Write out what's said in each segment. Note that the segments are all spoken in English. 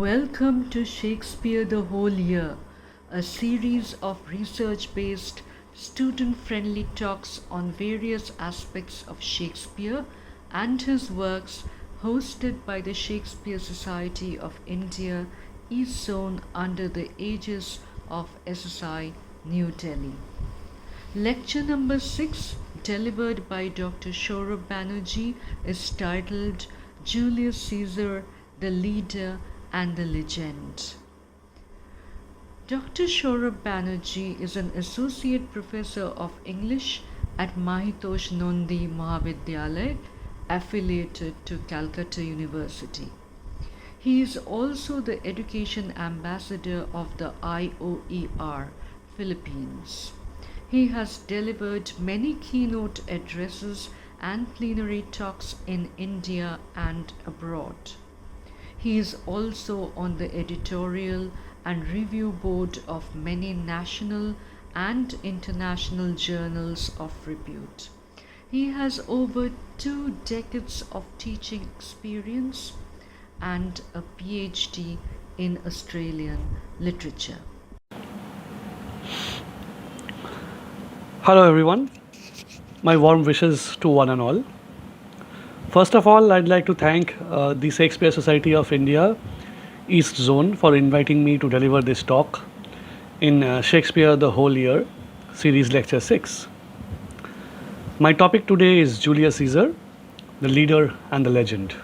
Welcome to Shakespeare the Whole Year, a series of research based, student friendly talks on various aspects of Shakespeare and his works, hosted by the Shakespeare Society of India, East Zone, under the aegis of SSI, New Delhi. Lecture number 6, delivered by Dr. Saurabh Banerjee, is titled Julius Caesar, the Leader and the Legend. Dr. Saurabh Banerjee is an Associate Professor of English at Mahitosh Nondi Mahavidyalaya, affiliated to Calcutta University. He is also the Education Ambassador of the IOER, Philippines. He has delivered many keynote addresses and plenary talks in India and abroad. He is also on the editorial and review board of many national and international journals of repute. He has over 2 decades of teaching experience and a PhD in Australian literature. Hello everyone, my warm wishes to one and all. First of all, I'd like to thank the Shakespeare Society of India, East Zone, for inviting me to deliver this talk in Shakespeare the Whole Year, Series Lecture 6. My topic today is Julius Caesar, the leader and the legend.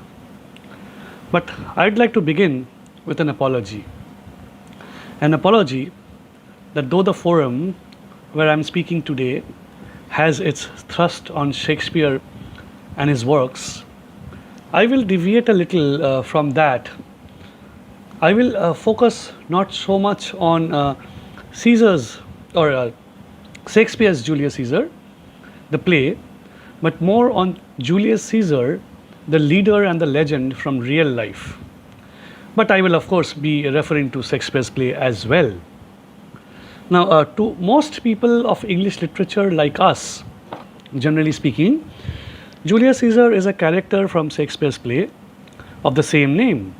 But I'd like to begin with an apology. An apology that though the forum where I'm speaking today has its thrust on Shakespeare and his works, I will deviate a little from that. I will focus not so much on Caesar's or Shakespeare's Julius Caesar, the play, but more on Julius Caesar, the leader and the legend from real life. But I will of course be referring to Shakespeare's play as well. Now, to most people of English literature like us, generally speaking, Julius Caesar is a character from Shakespeare's play of the same name.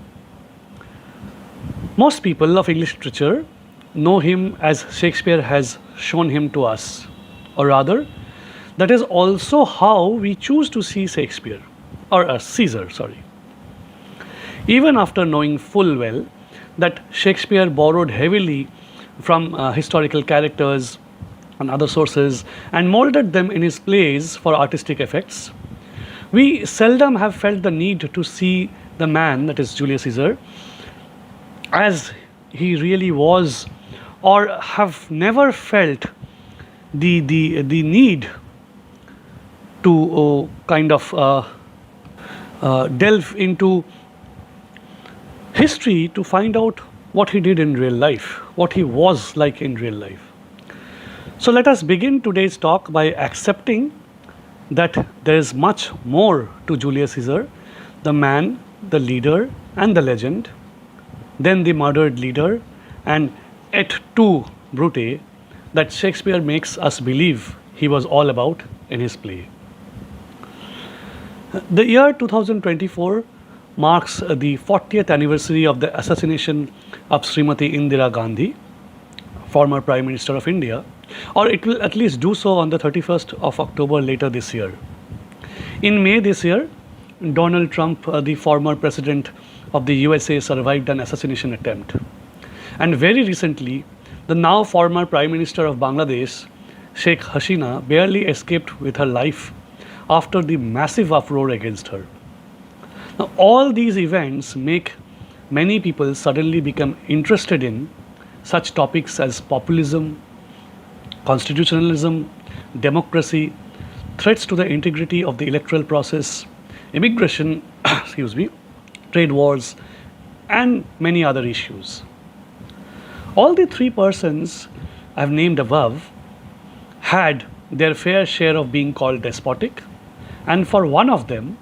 Most people of English literature know him as Shakespeare has shown him to us, or rather, that is also how we choose to see Shakespeare, or Caesar, sorry. Even after knowing full well that Shakespeare borrowed heavily from historical characters and other sources and molded them in his plays for artistic effects, we seldom have felt the need to see the man, that is Julius Caesar, as he really was, or have never felt the need to delve into history to find out what he did in real life, what he was like in real life. So let us begin today's talk by accepting that there is much more to Julius Caesar, the man, the leader and the legend, than the murdered leader and et tu Brute that Shakespeare makes us believe he was all about in his play. The year 2024 marks the 40th anniversary of the assassination of Srimati Indira Gandhi, former Prime Minister of India, or it will at least do so on the 31st of October later this year. In May this year, Donald Trump, the former president of the USA, survived an assassination attempt. And very recently, the now former Prime Minister of Bangladesh, Sheikh Hasina, barely escaped with her life after the massive uproar against her. Now, all these events make many people suddenly become interested in such topics as populism, constitutionalism, democracy, threats to the integrity of the electoral process, immigration, trade wars, and many other issues. All the 3 persons I've named above had their fair share of being called despotic, and for one of them,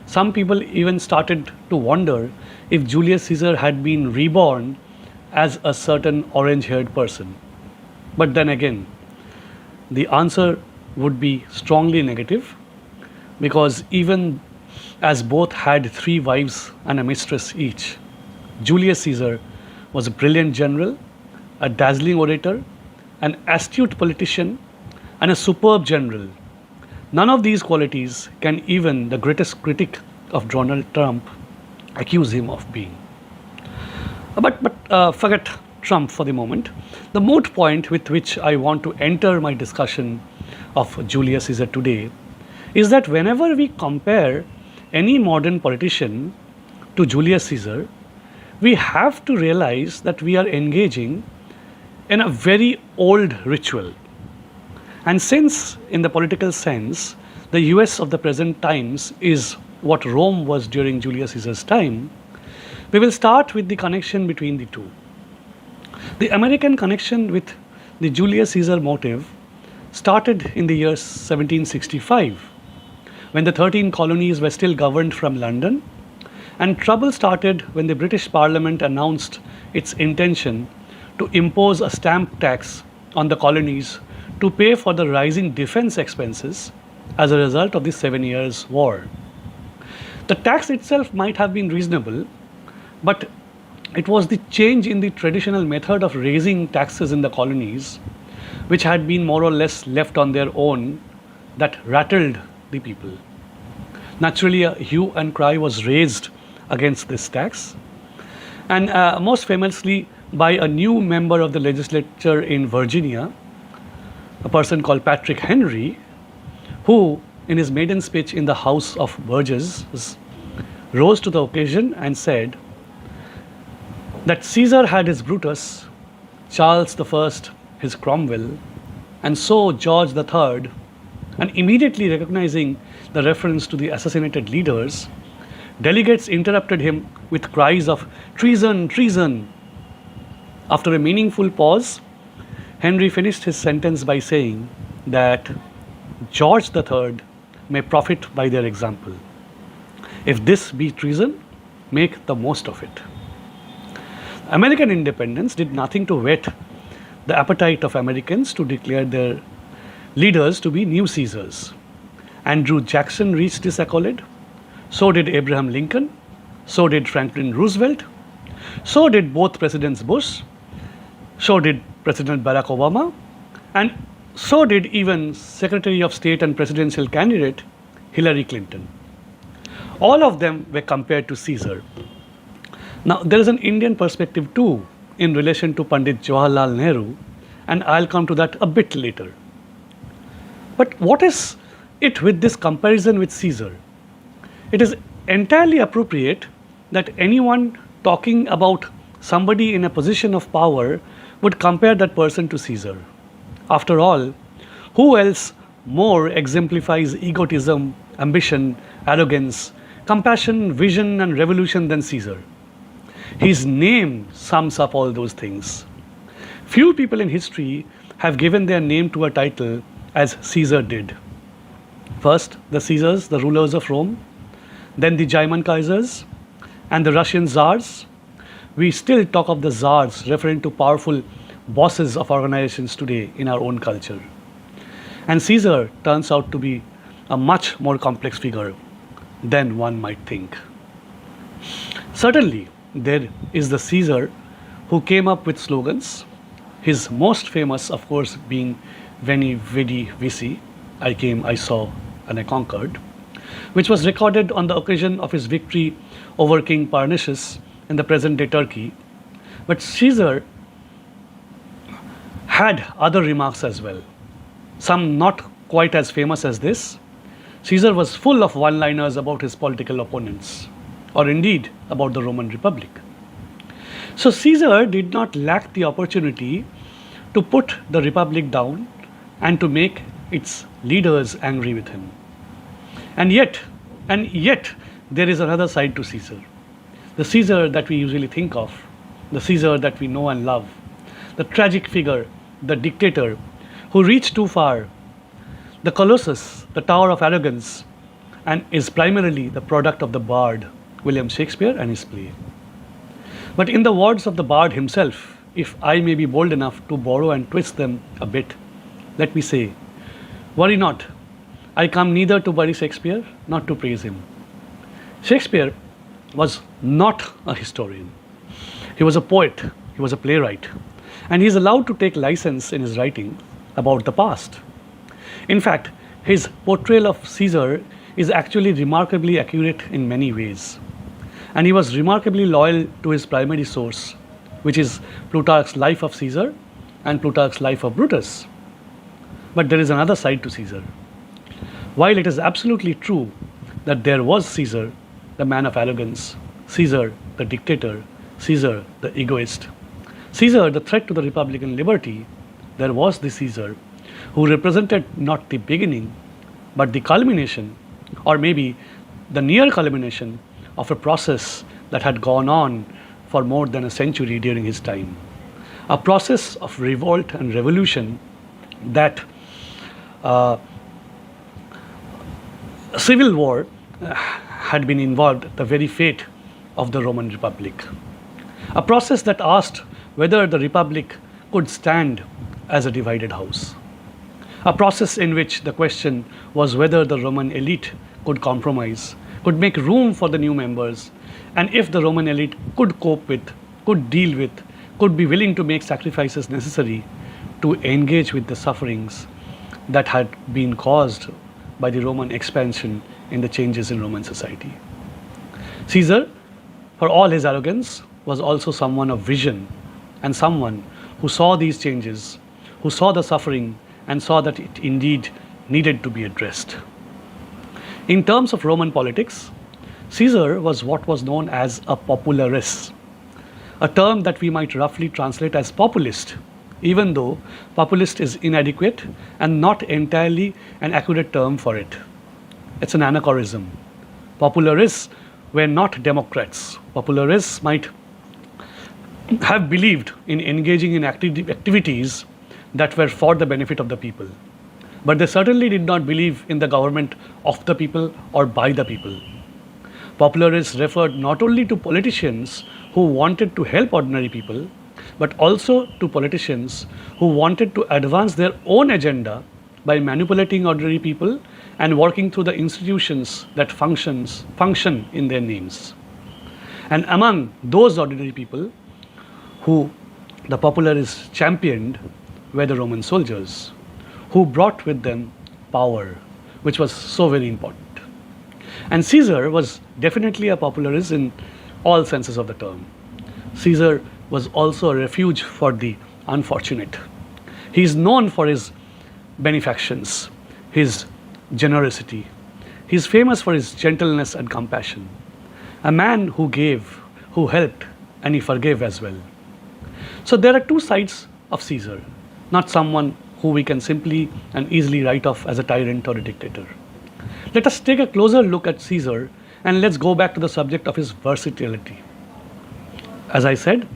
some people even started to wonder if Julius Caesar had been reborn as a certain orange-haired person. But then again, the answer would be strongly negative, because even as both had 3 wives and a mistress each, Julius Caesar was a brilliant general, a dazzling orator, an astute politician, and a superb general. None of these qualities can even the greatest critic of Donald Trump accuse him of being. But forget Trump for the moment. The moot point with which I want to enter my discussion of Julius Caesar today is that whenever we compare any modern politician to Julius Caesar, we have to realize that we are engaging in a very old ritual. And since, in the political sense, the US of the present times is what Rome was during Julius Caesar's time, we will start with the connection between the two. The American connection with the Julius Caesar motive started in the year 1765, when the 13 colonies were still governed from London, and trouble started when the British Parliament announced its intention to impose a stamp tax on the colonies to pay for the rising defense expenses as a result of the 7 Years' War. The tax itself might have been reasonable, but it was the change in the traditional method of raising taxes in the colonies, which had been more or less left on their own, that rattled the people. Naturally, a hue and cry was raised against this tax, and most famously by a new member of the legislature in Virginia, a person called Patrick Henry, who, in his maiden speech in the House of Burgesses, rose to the occasion and said that Caesar had his Brutus, Charles I his Cromwell, and so George III, and immediately recognizing the reference to the assassinated leaders, delegates interrupted him with cries of treason, treason. After a meaningful pause, Henry finished his sentence by saying that George III may profit by their example. If this be treason, make the most of it. American independence did nothing to whet the appetite of Americans to declare their leaders to be new Caesars. Andrew Jackson reached this accolade, so did Abraham Lincoln, so did Franklin Roosevelt, so did both Presidents Bush, so did President Barack Obama, and so did even Secretary of State and presidential candidate Hillary Clinton. All of them were compared to Caesar. Now, there is an Indian perspective too in relation to Pandit Jawaharlal Nehru, and I'll come to that a bit later. But what is it with this comparison with Caesar? It is entirely appropriate that anyone talking about somebody in a position of power would compare that person to Caesar. After all, who else more exemplifies egotism, ambition, arrogance, compassion, vision, and revolution than Caesar? His name sums up all those things. Few people in history have given their name to a title as Caesar did. First, the Caesars, the rulers of Rome, then the German Kaisers, and the Russian Tsars. We still talk of the Tsars referring to powerful bosses of organizations today in our own culture. And Caesar turns out to be a much more complex figure than one might think. Certainly, there is the Caesar who came up with slogans, his most famous, of course, being Veni, Vidi, Vici, I came, I saw, and I conquered, which was recorded on the occasion of his victory over King Parnassus in the present-day Turkey. But Caesar had other remarks as well, some not quite as famous as this. Caesar was full of one-liners about his political opponents, or indeed about the Roman Republic. So Caesar did not lack the opportunity to put the Republic down and to make its leaders angry with him. And yet, there is another side to Caesar. The Caesar that we usually think of, the Caesar that we know and love, the tragic figure, the dictator who reached too far, the Colossus, the Tower of Arrogance, and is primarily the product of the bard William Shakespeare and his play. But in the words of the bard himself, if I may be bold enough to borrow and twist them a bit, let me say, worry not, I come neither to bury Shakespeare nor to praise him. Shakespeare was not a historian. He was a poet, he was a playwright, and he is allowed to take license in his writing about the past. In fact, his portrayal of Caesar is actually remarkably accurate in many ways. And he was remarkably loyal to his primary source, which is Plutarch's Life of Caesar and Plutarch's Life of Brutus. But there is another side to Caesar. While it is absolutely true that there was Caesar, the man of arrogance, Caesar, the dictator, Caesar, the egoist, Caesar, the threat to the Republican liberty, there was the Caesar who represented not the beginning, but the culmination, or maybe the near culmination of a process that had gone on for more than a century during his time. A process of revolt and revolution that civil war had been involved at the very fate of the Roman Republic. A process that asked whether the Republic could stand as a divided house. A process in which the question was whether the Roman elite could compromise, could make room for the new members, and if the Roman elite could cope with, could deal with, could be willing to make sacrifices necessary to engage with the sufferings that had been caused by the Roman expansion in the changes in Roman society. Caesar, for all his arrogance, was also someone of vision and someone who saw these changes, who saw the suffering and saw that it indeed needed to be addressed. In terms of Roman politics, Caesar was what was known as a popularis, a term that we might roughly translate as populist, even though populist is inadequate and not entirely an accurate term for it. It's an anachronism. Popularists were not democrats. Popularists might have believed in engaging in activities that were for the benefit of the people. But they certainly did not believe in the government of the people or by the people. Popularists referred not only to politicians who wanted to help ordinary people, but also to politicians who wanted to advance their own agenda by manipulating ordinary people and working through the institutions that function in their names. And among those ordinary people who the popularists championed were the Roman soldiers, who brought with them power, which was so very important. And Caesar was definitely a popularist in all senses of the term. Caesar was also a refuge for the unfortunate. He is known for his benefactions, his generosity. He is famous for his gentleness and compassion. A man who gave, who helped, and he forgave as well. So there are two sides of Caesar, not someone who we can simply and easily write off as a tyrant or a dictator. Let us take a closer look at Caesar and let's go back to the subject of his versatility. As I said,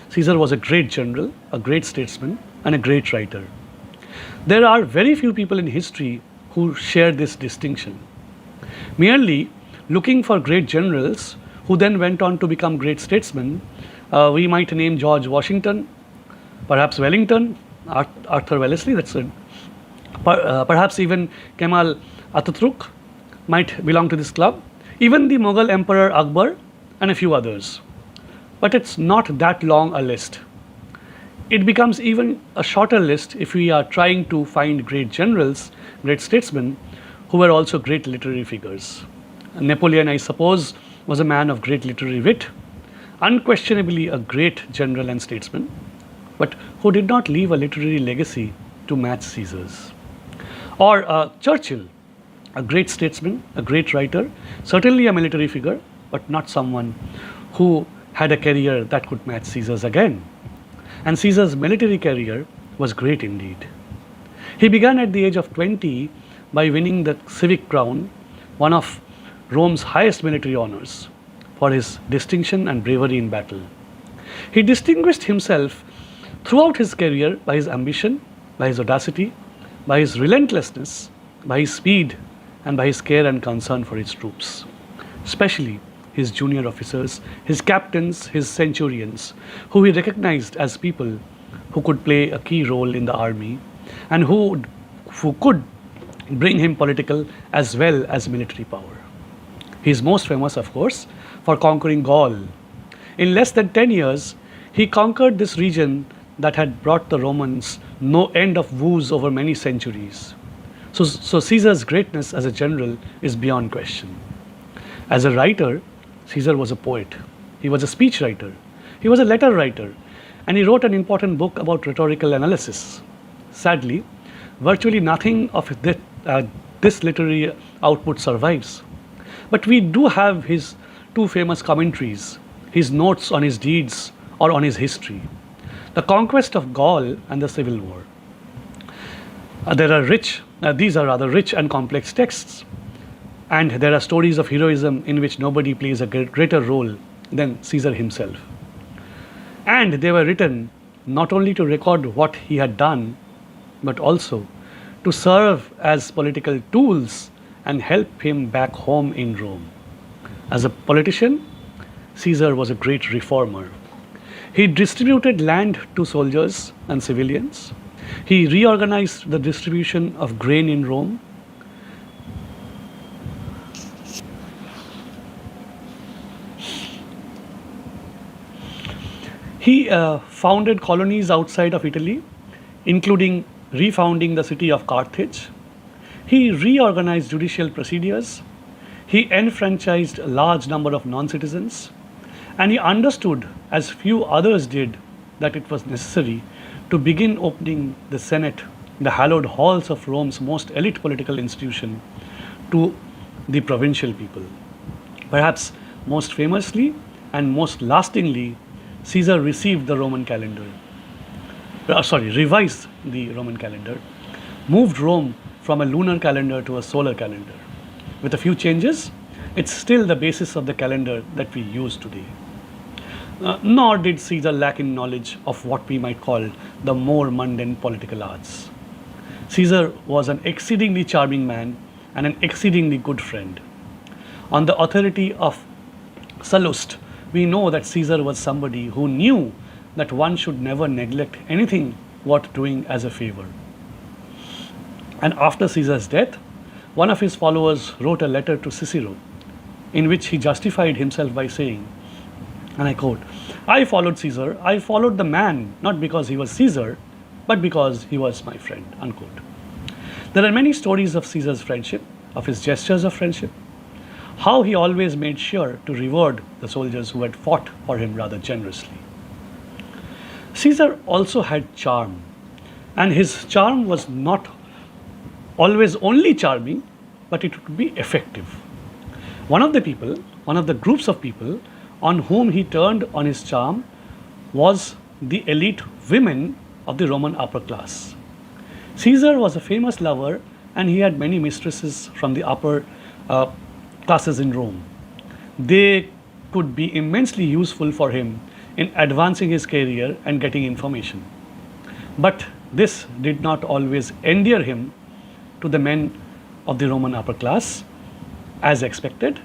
Caesar was a great general, a great statesman, and a great writer. There are very few people in history who share this distinction. Merely looking for great generals who then went on to become great statesmen, we might name George Washington, perhaps Wellington, Arthur Wellesley, that's it. Perhaps even Kemal Ataturk might belong to this club, even the Mughal Emperor Akbar, and a few others. But it's not that long a list. It becomes even a shorter list if we are trying to find great generals, great statesmen, who were also great literary figures. Napoleon, I suppose, was a man of great literary wit, unquestionably a great general and statesman, but who did not leave a literary legacy to match Caesar's. Or Churchill, a great statesman, a great writer, certainly a military figure, but not someone who had a career that could match Caesar's again. And Caesar's military career was great indeed. He began at the age of 20 by winning the civic crown, one of Rome's highest military honors, for his distinction and bravery in battle. He distinguished himself throughout his career by his ambition, by his audacity, by his relentlessness, by his speed, and by his care and concern for his troops, especially his junior officers, his captains, his centurions, who he recognized as people who could play a key role in the army and who could bring him political as well as military power. He is most famous, of course, for conquering Gaul. In less than 10 years, He conquered this region that had brought the Romans no end of woes over many centuries. So Caesar's greatness as a general is beyond question. As a writer, Caesar was a poet. He was a speech writer. He was a letter writer. And he wrote an important book about rhetorical analysis. Sadly, virtually nothing of this literary output survives. But we do have his two famous commentaries, his notes on his deeds or on his history, the conquest of Gaul and the Civil War. These are rather rich and complex texts, and there are stories of heroism in which nobody plays a greater role than Caesar himself. And they were written not only to record what he had done, but also to serve as political tools and help him back home in Rome. As a politician, Caesar was a great reformer. He distributed land to soldiers and civilians. He reorganized the distribution of grain in Rome. He founded colonies outside of Italy, including refounding the city of Carthage. He reorganized judicial procedures. He enfranchised a large number of non citizens. And he understood, as few others did, that it was necessary to begin opening the Senate, the hallowed halls of Rome's most elite political institution, to the provincial people. Perhaps most famously and most lastingly, Caesar received the Roman calendar, revised the Roman calendar, moved Rome from a lunar calendar to a solar calendar. With a few changes, it's still the basis of the calendar that we use today. Nor did Caesar lack in knowledge of what we might call the more mundane political arts. Caesar was an exceedingly charming man and an exceedingly good friend. On the authority of Sallust, we know that Caesar was somebody who knew that one should never neglect anything worth doing as a favor. And after Caesar's death, one of his followers wrote a letter to Cicero in which he justified himself by saying, and I quote, "I followed Caesar, I followed the man, not because he was Caesar, but because he was my friend," unquote. There are many stories of Caesar's friendship, of his gestures of friendship, how he always made sure to reward the soldiers who had fought for him rather generously. Caesar also had charm, and his charm was not always only charming, but it would be effective. One of the groups of people on whom he turned on his charm was the elite women of the Roman upper class. Caesar was a famous lover, and he had many mistresses from the upper classes in Rome. They could be immensely useful for him in advancing his career and getting information. But this did not always endear him to the men of the Roman upper class, as expected,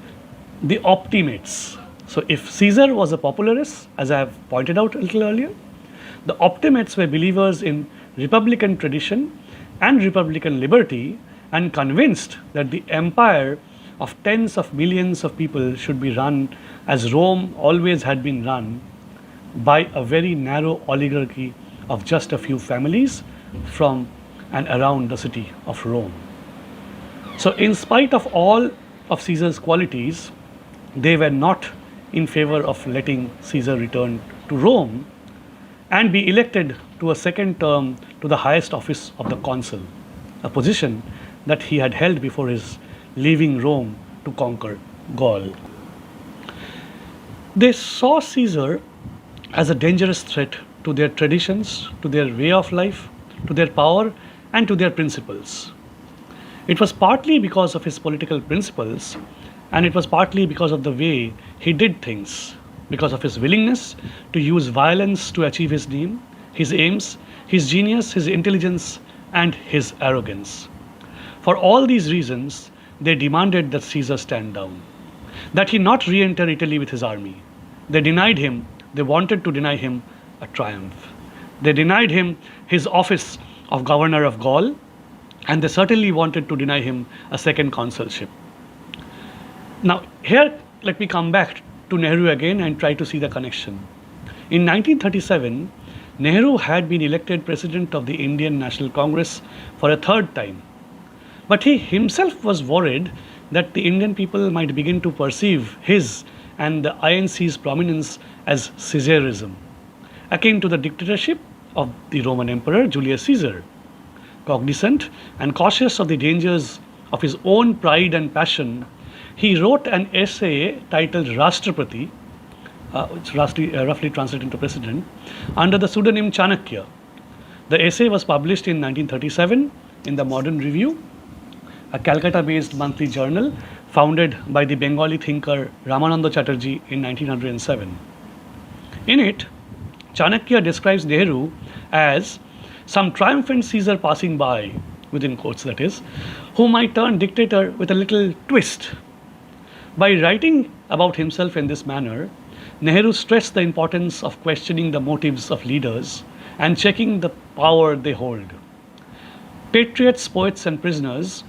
the optimates. So, if Caesar was a popularist, as I have pointed out a little earlier, the optimates were believers in republican tradition and republican liberty and convinced that the empire of tens of millions of people should be run as Rome always had been run, by a very narrow oligarchy of just a few families from and around the city of Rome. So, in spite of all of Caesar's qualities, they were not in favor of letting Caesar return to Rome and be elected to a second term to the highest office of the consul, a position that he had held before his leaving Rome to conquer Gaul. They saw Caesar as a dangerous threat to their traditions, to their way of life, to their power, and to their principles. It was partly because of his political principles, and it was partly because of the way he did things, because of his willingness to use violence to achieve his aims, his genius, his intelligence, and his arrogance. For all these reasons, they demanded that Caesar stand down, that he not re enter Italy with his army. They wanted to deny him a triumph. They denied him his office of governor of Gaul, and they certainly wanted to deny him a second consulship. Now, here let me come back to Nehru again and try to see the connection. In 1937, Nehru had been elected president of the Indian National Congress for a third time. But he himself was worried that the Indian people might begin to perceive his and the INC's prominence as Caesarism, akin to the dictatorship of the Roman Emperor Julius Caesar. Cognizant and cautious of the dangers of his own pride and passion, he wrote an essay titled Rashtrapati, which roughly translated into president, under the pseudonym Chanakya. The essay was published in 1937 in the Modern Review, a Calcutta based monthly journal founded by the Bengali thinker Ramananda Chatterjee in 1907. In it, Chanakya describes Nehru as some triumphant Caesar passing by, within quotes that is, who might turn dictator with a little twist. By writing about himself in this manner, Nehru stressed the importance of questioning the motives of leaders and checking the power they hold. Patriots, Poets, and Prisoners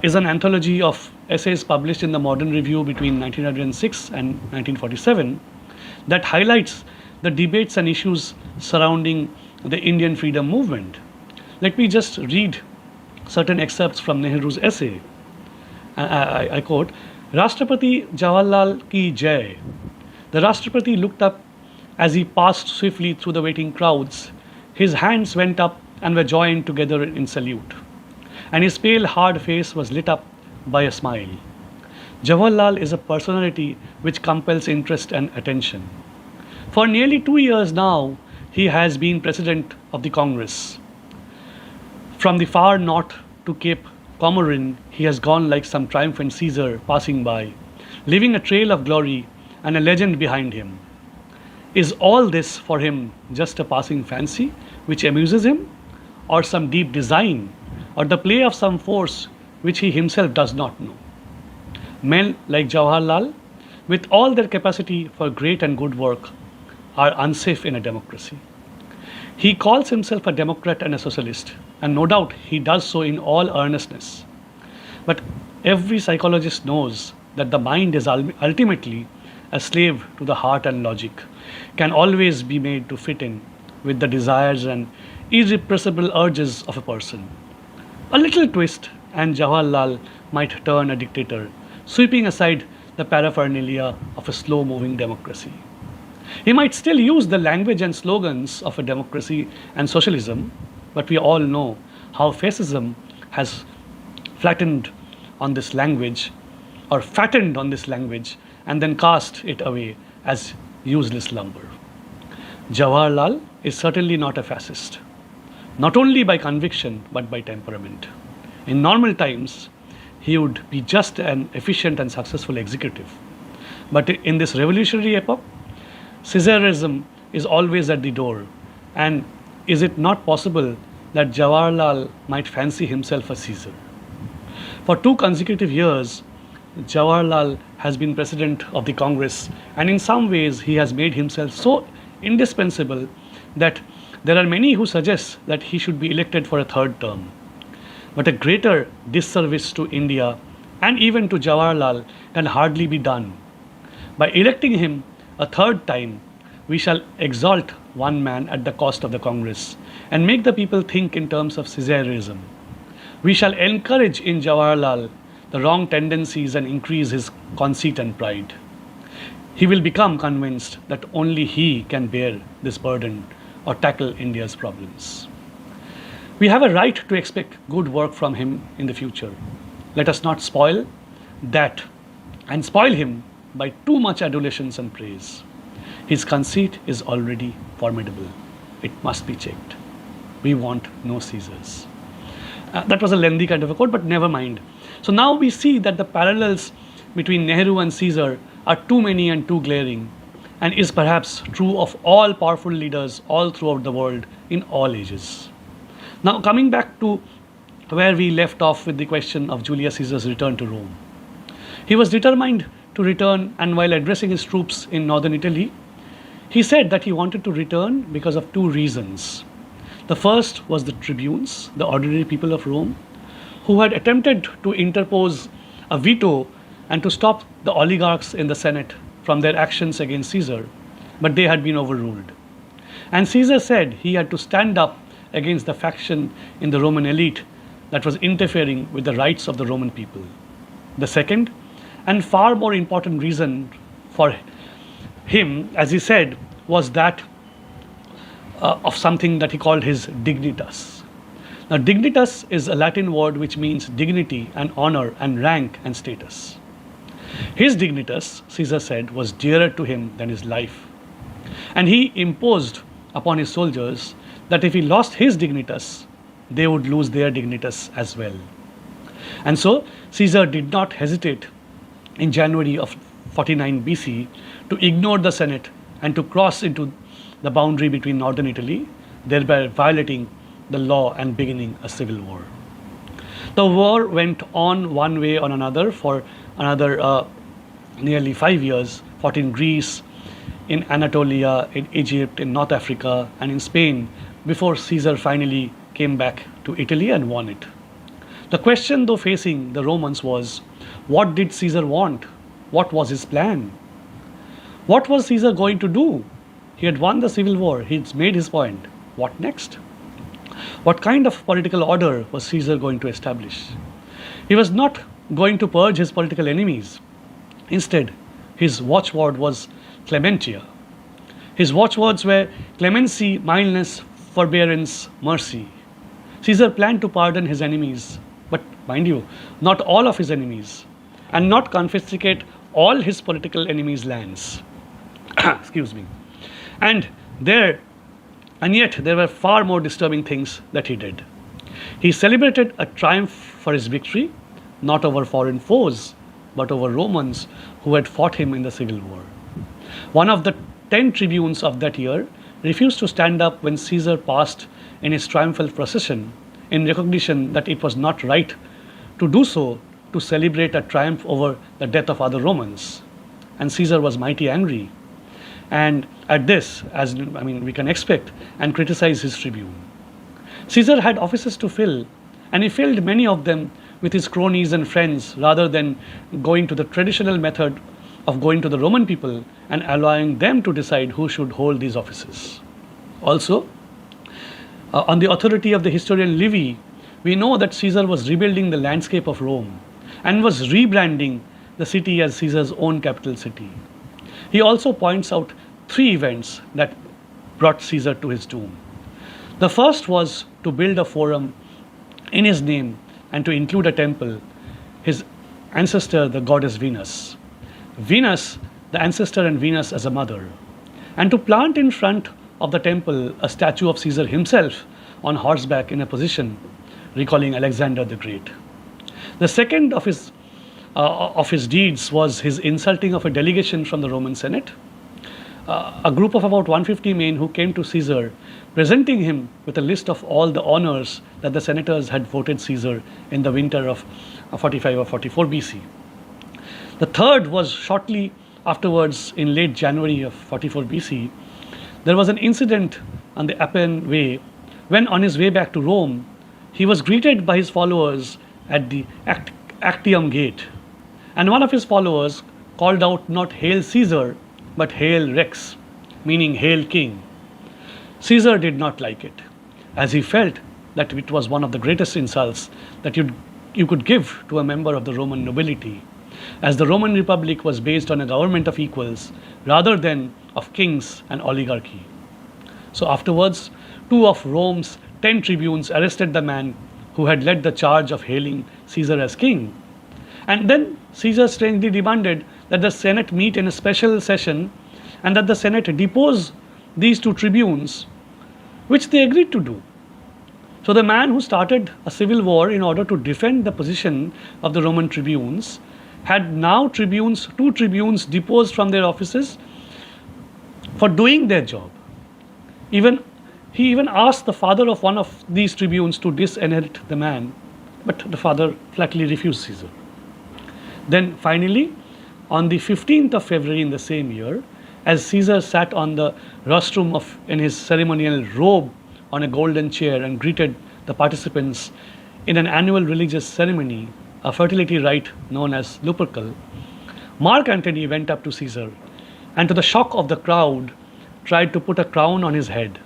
is an anthology of essays published in the Modern Review between 1906 and 1947 that highlights the debates and issues surrounding the Indian freedom movement. Let me just read certain excerpts from Nehru's essay. I quote, Rashtrapati Jawaharlal ki jai. The Rashtrapati looked up as he passed swiftly through the waiting crowds. His hands went up and were joined together in salute, and his pale, hard face was lit up by a smile. Jawaharlal is a personality which compels interest and attention. For nearly 2 years now, he has been president of the Congress. From the far north to Cape Comorin, he has gone like some triumphant Caesar passing by, leaving a trail of glory and a legend behind him. Is all this for him just a passing fancy which amuses him, or some deep design, or the play of some force which he himself does not know? Men like Jawaharlal, with all their capacity for great and good work, are unsafe in a democracy. He calls himself a democrat and a socialist, and no doubt he does so in all earnestness. But every psychologist knows that the mind is ultimately a slave to the heart, and logic can always be made to fit in with the desires and irrepressible urges of a person. A little twist, and Jawaharlal might turn a dictator, sweeping aside the paraphernalia of a slow moving democracy. He might still use the language and slogans of a democracy and socialism, but we all know how fascism has flattened on this language, or fattened on this language, and then cast it away as useless lumber. Jawaharlal is certainly not a fascist, not only by conviction but by temperament. In normal times, he would be just an efficient and successful executive. But in this revolutionary epoch, Caesarism is always at the door. And is it not possible that Jawaharlal might fancy himself a Caesar? For 2 consecutive years, Jawaharlal has been president of the Congress, and in some ways he has made himself so indispensable that there are many who suggest that he should be elected for a third term. But a greater disservice to India and even to Jawaharlal can hardly be done. By electing him a third time, we shall exalt one man at the cost of the Congress and make the people think in terms of Caesarism. We shall encourage in Jawaharlal the wrong tendencies and increase his conceit and pride. He will become convinced that only he can bear this burden or tackle India's problems. We have a right to expect good work from him in the future. Let us not spoil that and spoil him by too much adulations and praise. His conceit is already formidable. It must be checked. We want no Caesars. That was a lengthy kind of a quote, but never mind. So now we see that the parallels between Nehru and Caesar are too many and too glaring, and is perhaps true of all powerful leaders all throughout the world in all ages. Now, coming back to where we left off with the question of Julius Caesar's return to Rome. He was determined to return, and while addressing his troops in northern Italy, he said that he wanted to return because of 2 reasons. The first was the tribunes, the ordinary people of Rome, who had attempted to interpose a veto and to stop the oligarchs in the Senate from their actions against Caesar, but they had been overruled. And Caesar said he had to stand up against the faction in the Roman elite that was interfering with the rights of the Roman people. The second, and far more important reason for him, as he said, was that of something that he called his dignitas. Now, dignitas is a Latin word which means dignity and honor and rank and status. His dignitas, Caesar said, was dearer to him than his life. And he imposed upon his soldiers that if he lost his dignitas, they would lose their dignitas as well. And so Caesar did not hesitate in January of 49 BC to ignore the Senate and to cross into the boundary between northern Italy, thereby violating the law and beginning a civil war. The war went on one way or another for another nearly 5 years, fought in Greece, in Anatolia, in Egypt, in North Africa, and in Spain, before Caesar finally came back to Italy and won it. The question, though, facing the Romans was, what did Caesar want? What was his plan? What was Caesar going to do? He had won the civil war, he'd made his point. What next? What kind of political order was Caesar going to establish? He was not going to purge his political enemies. Instead, his watchword was clementia. His watchwords were clemency, mildness, forbearance, mercy. Caesar planned to pardon his enemies, but mind you, not all of his enemies, and not confiscate all his political enemies' lands. Excuse me. And yet there were far more disturbing things that he did. He celebrated a triumph for his victory, not over foreign foes, but over Romans who had fought him in the civil war. One of the 10 tribunes of that year refused to stand up when Caesar passed in his triumphal procession in recognition that it was not right to do so to celebrate a triumph over the death of other Romans. And Caesar was mighty angry. And at this, we can expect, and criticize his tribune. Caesar had offices to fill, and he filled many of them with his cronies and friends rather than going to the traditional method of going to the Roman people and allowing them to decide who should hold these offices. Also, on the authority of the historian Livy, we know that Caesar was rebuilding the landscape of Rome and was rebranding the city as Caesar's own capital city. He also points out 3 events that brought Caesar to his doom. The first was to build a forum in his name and to include a temple, his ancestor, the goddess Venus. Venus, the ancestor, and Venus as a mother. And to plant in front of the temple a statue of Caesar himself on horseback in a position recalling Alexander the Great. The second of his deeds was his insulting of a delegation from the Roman Senate, a group of about 150 men who came to Caesar, presenting him with a list of all the honors that the senators had voted Caesar in the winter of 45 or 44 BC. The third was shortly afterwards, in late January of 44 BC, there was an incident on the Appian Way when, on his way back to Rome, he was greeted by his followers at the Actium Gate. And one of his followers called out not Hail Caesar, but Hail Rex, meaning Hail King. Caesar did not like it, as he felt that it was one of the greatest insults that you could give to a member of the Roman nobility, as the Roman Republic was based on a government of equals rather than of kings and oligarchy. So afterwards, 2 of Rome's 10 tribunes arrested the man who had led the charge of hailing Caesar as king. And then Caesar strangely demanded that the Senate meet in a special session and that the Senate depose these 2 tribunes, which they agreed to do. So the man who started a civil war in order to defend the position of the Roman tribunes had now 2 tribunes deposed from their offices for doing their job. He even asked the father of one of these tribunes to disinherit the man, but the father flatly refused Caesar. Then finally, on the 15th of February in the same year, as Caesar sat on the rostrum in his ceremonial robe on a golden chair and greeted the participants in an annual religious ceremony, a fertility rite known as Lupercal, Mark Antony went up to Caesar, and to the shock of the crowd, tried to put a crown on his head.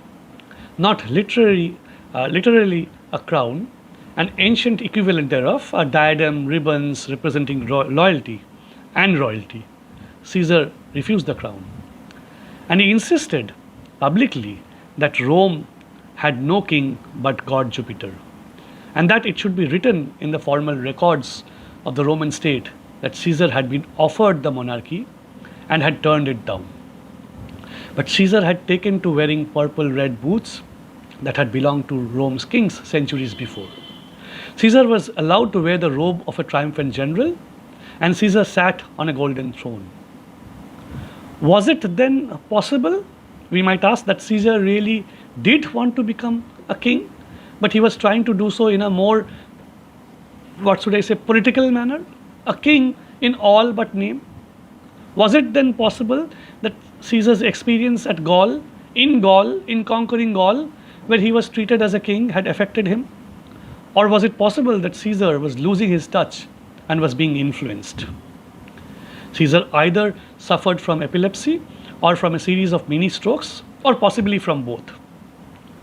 Not literally a crown, an ancient equivalent thereof, a diadem, ribbons representing loyalty and royalty. Caesar refused the crown, and he insisted publicly that Rome had no king but god Jupiter, and that it should be written in the formal records of the Roman state that Caesar had been offered the monarchy and had turned it down. But Caesar had taken to wearing purple red boots that had belonged to Rome's kings centuries before. Caesar was allowed to wear the robe of a triumphant general, and Caesar sat on a golden throne. Was it then possible, we might ask, that Caesar really did want to become a king, but he was trying to do so in a more, what should I say, political manner? A king in all but name? Was it then possible that Caesar's experience at Gaul, in conquering Gaul, where he was treated as a king, had affected him? Or was it possible that Caesar was losing his touch and was being influenced? Caesar either suffered from epilepsy or from a series of mini strokes, or possibly from both.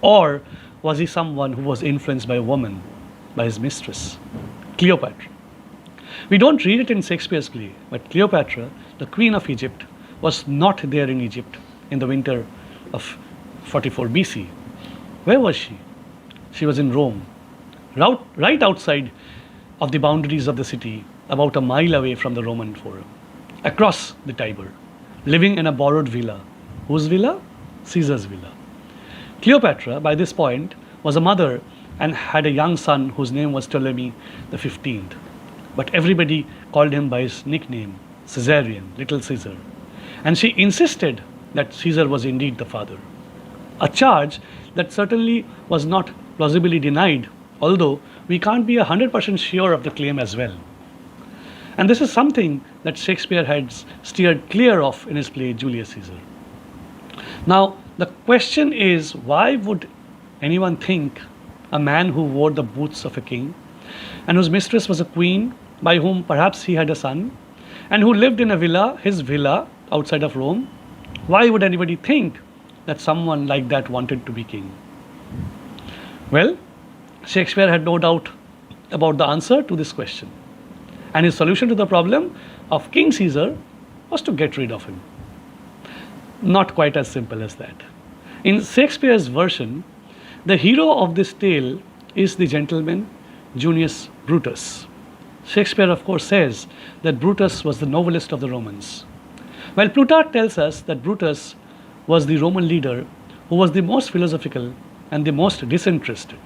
Or was he someone who was influenced by a woman, by his mistress, Cleopatra? We don't read it in Shakespeare's play, but Cleopatra, the queen of Egypt, was not there in Egypt in the winter of 44 BC. Where was she? She was in Rome, right outside of the boundaries of the city, about a mile away from the Roman Forum, across the Tiber, living in a borrowed villa. Whose villa? Caesar's villa. Cleopatra, by this point, was a mother and had a young son whose name was Ptolemy the 15th. But everybody called him by his nickname, Caesarion, Little Caesar. And she insisted that Caesar was indeed the father. A charge that certainly was not plausibly denied, although we can't be 100% sure of the claim as well. And this is something that Shakespeare had steered clear of in his play Julius Caesar. Now, the question is, why would anyone think a man who wore the boots of a king and whose mistress was a queen by whom perhaps he had a son and who lived in a villa, his villa outside of Rome, why would anybody think that someone like that wanted to be king? Well, Shakespeare had no doubt about the answer to this question. And his solution to the problem of King Caesar was to get rid of him. Not quite as simple as that. In Shakespeare's version, the hero of this tale is the gentleman Junius Brutus. Shakespeare, of course, says that Brutus was the noblest of the Romans. While Plutarch tells us that Brutus was the Roman leader who was the most philosophical and the most disinterested.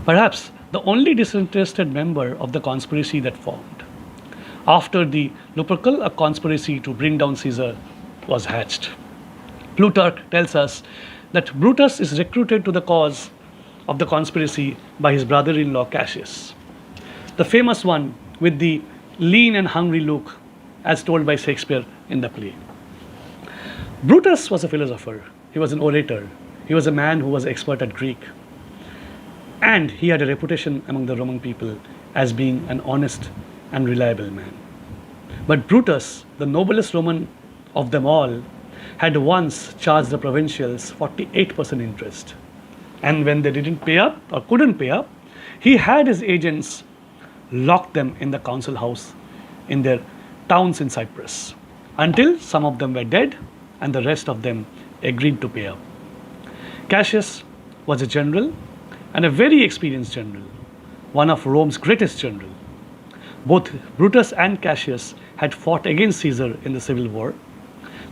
Perhaps the only disinterested member of the conspiracy that formed. After the Lupercal, a conspiracy to bring down Caesar was hatched. Plutarch tells us that Brutus is recruited to the cause of the conspiracy by his brother-in-law Cassius, the famous one with the lean and hungry look, as told by Shakespeare in the play. Brutus was a philosopher, he was an orator, he was a man who was expert at Greek, and he had a reputation among the Roman people as being an honest and reliable man. But Brutus, the noblest Roman of them all, had once charged the provincials 48% interest. And when they didn't pay up or couldn't pay up, he had his agents lock them in the council house in their towns in Cyprus until some of them were dead and the rest of them agreed to pay up. Cassius was a general and a very experienced general, one of Rome's greatest generals. Both Brutus and Cassius had fought against Caesar in the civil war.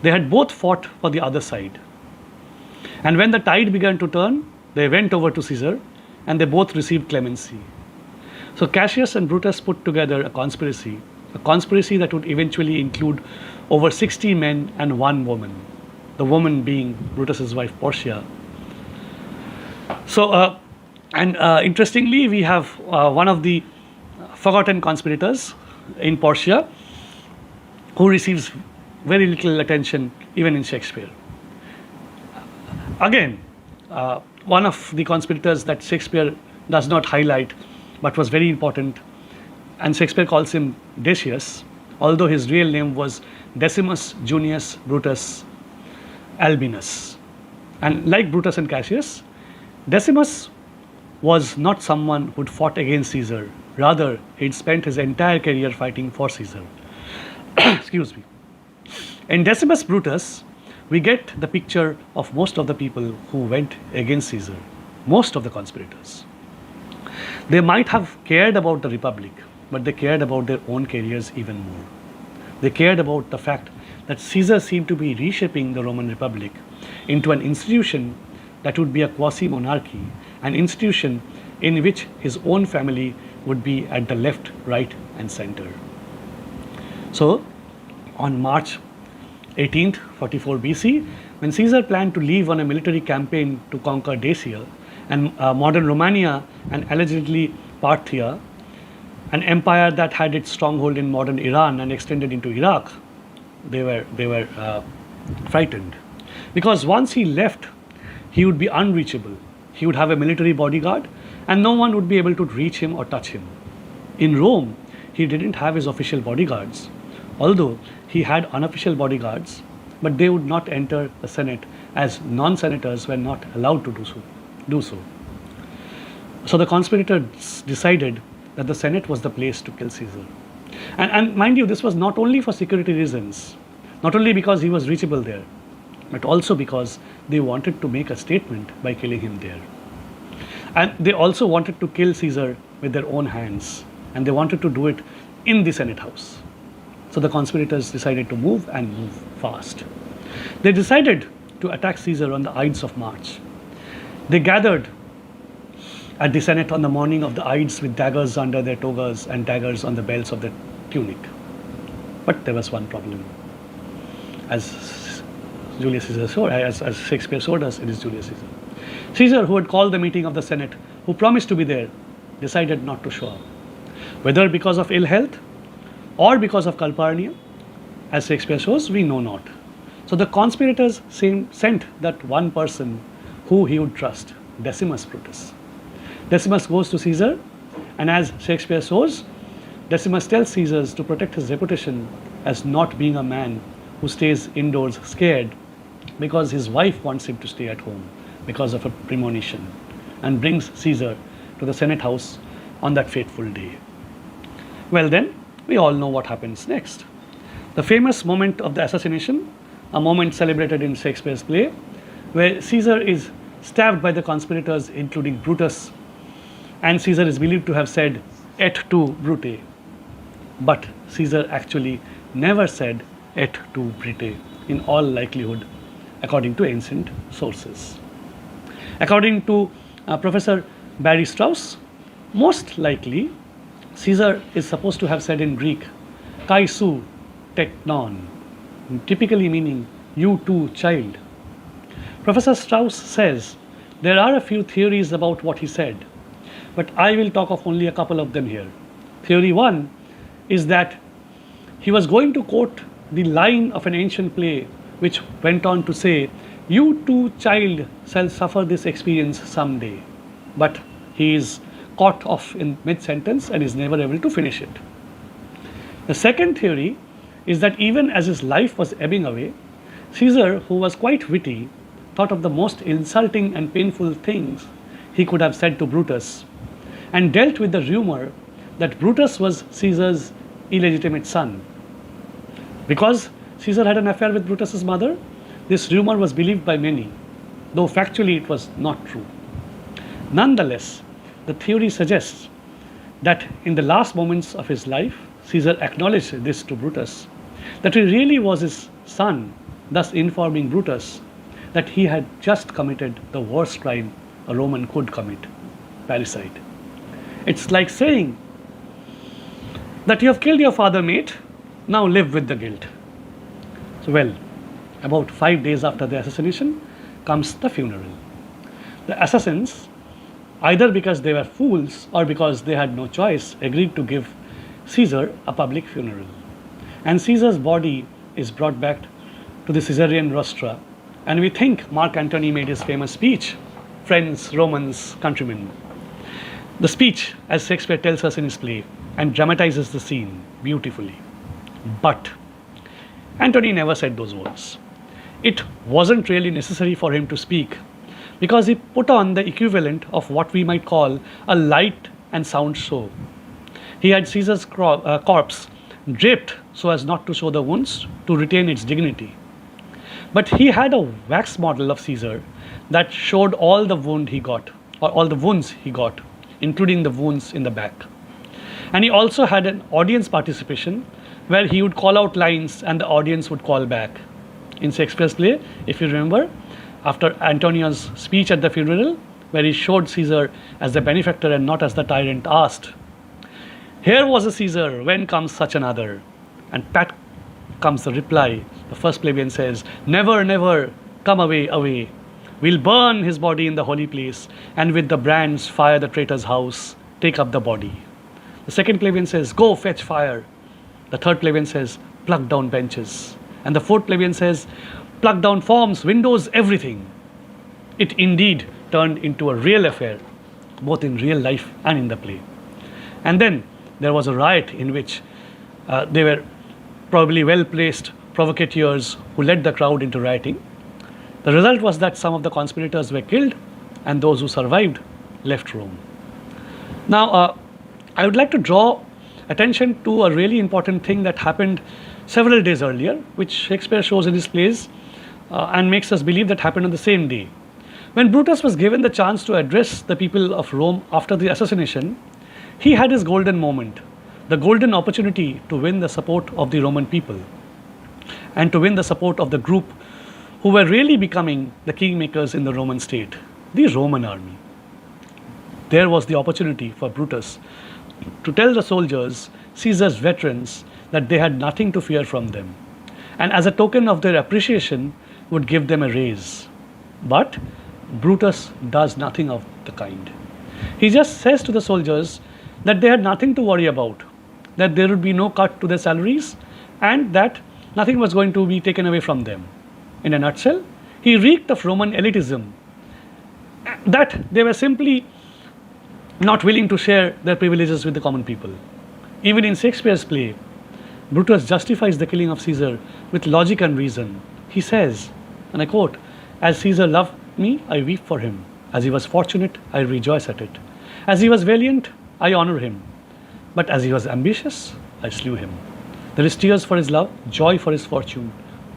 They had both fought for the other side. And when the tide began to turn, they went over to Caesar and they both received clemency. So Cassius and Brutus put together a conspiracy that would eventually include over 60 men and one woman, the woman being Brutus's wife Portia. So, interestingly, we have one of the forgotten conspirators in Portia who receives very little attention even in Shakespeare. Again, one of the conspirators that Shakespeare does not highlight but was very important, and Shakespeare calls him Decius, although his real name was Decimus Junius Brutus Albinus. And like Brutus and Cassius, Decimus was not someone who'd fought against Caesar. Rather, he'd spent his entire career fighting for Caesar. Excuse me. In Decimus Brutus, we get the picture of most of the people who went against Caesar, most of the conspirators. They might have cared about the Republic, but they cared about their own careers even more. They cared about the fact that Caesar seemed to be reshaping the Roman Republic into an institution that would be a quasi monarchy, an institution in which his own family would be at the left, right, and center. So, on March 18th, 44 BC, when Caesar planned to leave on a military campaign to conquer Dacia and modern Romania and allegedly Parthia, an empire that had its stronghold in modern Iran and extended into Iraq, they were frightened. Because once he left, he would be unreachable. He would have a military bodyguard and no one would be able to reach him or touch him. In Rome, he didn't have his official bodyguards, although he had unofficial bodyguards, but they would not enter the Senate as non-senators were not allowed to do so. So the conspirators decided that the Senate was the place to kill Caesar. And mind you, this was not only for security reasons, not only because he was reachable there, but also because they wanted to make a statement by killing him there. And they also wanted to kill Caesar with their own hands, and they wanted to do it in the Senate house. So the conspirators decided to move and move fast. They decided to attack Caesar on the Ides of March. They gathered at the Senate on the morning of the Ides with daggers under their togas and daggers on the belts of their tunic. But there was one problem. As Julius Caesar showed, as Shakespeare showed us, it is Julius Caesar. Caesar, who had called the meeting of the Senate, who promised to be there, decided not to show up. Whether because of ill health or because of Calpurnia, as Shakespeare shows, we know not. So the conspirators sent that one person who he would trust, Decimus Brutus. Decimus goes to Caesar, and as Shakespeare shows, Decimus tells Caesar to protect his reputation as not being a man who stays indoors scared because his wife wants him to stay at home because of a premonition, and brings Caesar to the Senate house on that fateful day. Well then, we all know what happens next. The famous moment of the assassination, a moment celebrated in Shakespeare's play, where Caesar is stabbed by the conspirators, including Brutus, and Caesar is believed to have said, "Et tu, Brute." But Caesar actually never said, "Et tu, Brute," in all likelihood, according to ancient sources. According to Professor Barry Strauss, most likely Caesar is supposed to have said in Greek, "Kai su teknon," typically meaning "you too, child." Professor Strauss says there are a few theories about what he said, but I will talk of only a couple of them here. Theory one is that he was going to quote the line of an ancient play which went on to say, "You too, child, shall suffer this experience someday." But he is caught off in mid-sentence and is never able to finish it. The second theory is that even as his life was ebbing away, Caesar, who was quite witty, thought of the most insulting and painful things he could have said to Brutus, and dealt with the rumor that Brutus was Caesar's illegitimate son. Because Caesar had an affair with Brutus's mother, this rumor was believed by many, though factually it was not true. Nonetheless, the theory suggests that in the last moments of his life, Caesar acknowledged this to Brutus, that he really was his son, thus informing Brutus that he had just committed the worst crime a Roman could commit, parricide. It's like saying that you have killed your father, mate, now live with the guilt. So, well, about 5 days after the assassination comes the funeral. The assassins, either because they were fools or because they had no choice, agreed to give Caesar a public funeral. And Caesar's body is brought back to the Caesarean rostra, and we think Mark Antony made his famous speech, "Friends, Romans, countrymen." The speech, as Shakespeare tells us in his play, and dramatizes the scene beautifully. But Antony never said those words. It wasn't really necessary for him to speak because he put on the equivalent of what we might call a light and sound show. He had Caesar's corpse draped so as not to show the wounds to retain its dignity. But he had a wax model of Caesar that showed all the wound he got, or all the wounds he got, including the wounds in the back. And he also had an audience participation where he would call out lines and the audience would call back. In Shakespeare's play, if you remember, after Antonio's speech at the funeral, where he showed Caesar as the benefactor and not as the tyrant, asked, "Here was a Caesar, when comes such another?" And pat comes the reply. The first plebeian says, "Never, never, come away, away. We'll burn his body in the holy place, and with the brands fire the traitor's house, take up the body." The second plebeian says, "Go fetch fire." The third plebeian says, "Pluck down benches." And the fourth plebeian says, "Pluck down forms, windows, everything." It indeed turned into a real affair, both in real life and in the play. And then there was a riot in which they were probably well placed provocateurs who led the crowd into rioting. The result was that some of the conspirators were killed and those who survived left Rome. Now, I would like to draw attention to a really important thing that happened several days earlier, which Shakespeare shows in his plays and makes us believe that happened on the same day. When Brutus was given the chance to address the people of Rome after the assassination, he had his golden moment, the golden opportunity to win the support of the Roman people and to win the support of the group who were really becoming the kingmakers in the Roman state, the Roman army. There was the opportunity for Brutus to tell the soldiers, Caesar's veterans, that they had nothing to fear from them, and as a token of their appreciation would give them a raise. But Brutus does nothing of the kind. He just says to the soldiers that they had nothing to worry about, that there would be no cut to their salaries, and that nothing was going to be taken away from them. In a nutshell, he reeked of Roman elitism, that they were simply not willing to share their privileges with the common people. Even in Shakespeare's play, Brutus justifies the killing of Caesar with logic and reason. He says, and I quote, "As Caesar loved me, I weep for him. As he was fortunate, I rejoice at it. As he was valiant, I honor him. But as he was ambitious, I slew him. There is tears for his love, joy for his fortune,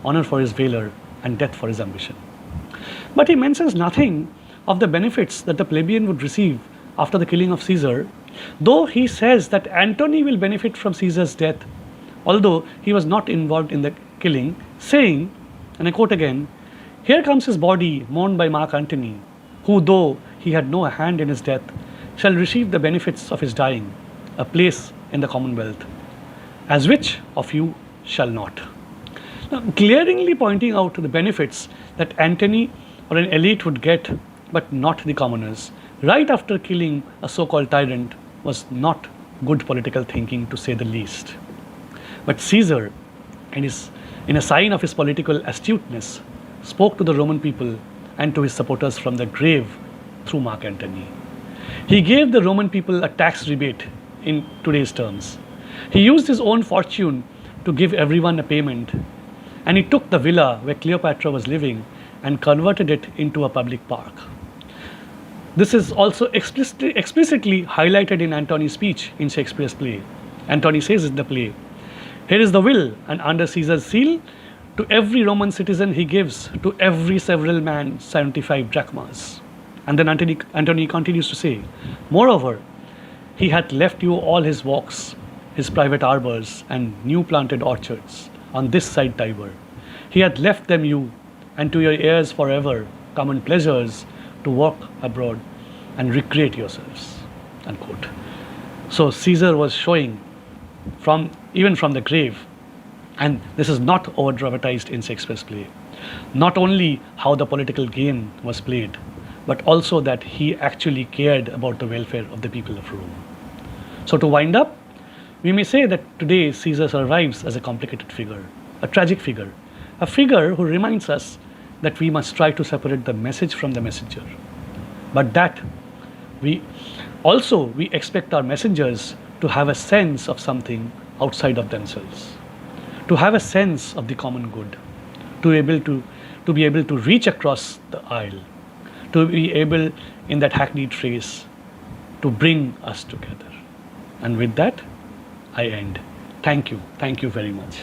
honor for his valor, and death for his ambition." But he mentions nothing of the benefits that the plebeian would receive after the killing of Caesar, though he says that Antony will benefit from Caesar's death, although he was not involved in the killing, saying, and I quote again, "Here comes his body mourned by Mark Antony, who, though he had no hand in his death, shall receive the benefits of his dying, a place in the commonwealth, as which of you shall not?" Now, glaringly pointing out the benefits that Antony or an elite would get, but not the commoners, right after killing a so-called tyrant, was not good political thinking, to say the least. But Caesar, in a sign of his political astuteness, spoke to the Roman people and to his supporters from the grave through Mark Antony. He gave the Roman people a tax rebate in today's terms. He used his own fortune to give everyone a payment, and he took the villa where Cleopatra was living and converted it into a public park. This is also explicitly highlighted in Antony's speech in Shakespeare's play. Antony says in the play, "Here is the will, and under Caesar's seal, to every Roman citizen he gives, to every several man, 75 drachmas." And then Antony continues to say, "Moreover, he hath left you all his walks, his private arbors, and new planted orchards on this side Tiber. He hath left them you, and to your heirs forever common pleasures, to walk abroad and recreate yourselves." Unquote. So Caesar was showing even from the grave, and this is not over dramatized in Shakespeare's play, not only how the political game was played, but also that he actually cared about the welfare of the people of Rome. So to wind up, we may say that today Caesar survives as a complicated figure, a tragic figure, a figure who reminds us that we must try to separate the message from the messenger, but that we expect our messengers to have a sense of something outside of themselves, to have a sense of the common good, to be able to to be able to reach across the aisle, to be able in that hackneyed phrase to bring us together. And with that, I end. Thank you. Thank you very much.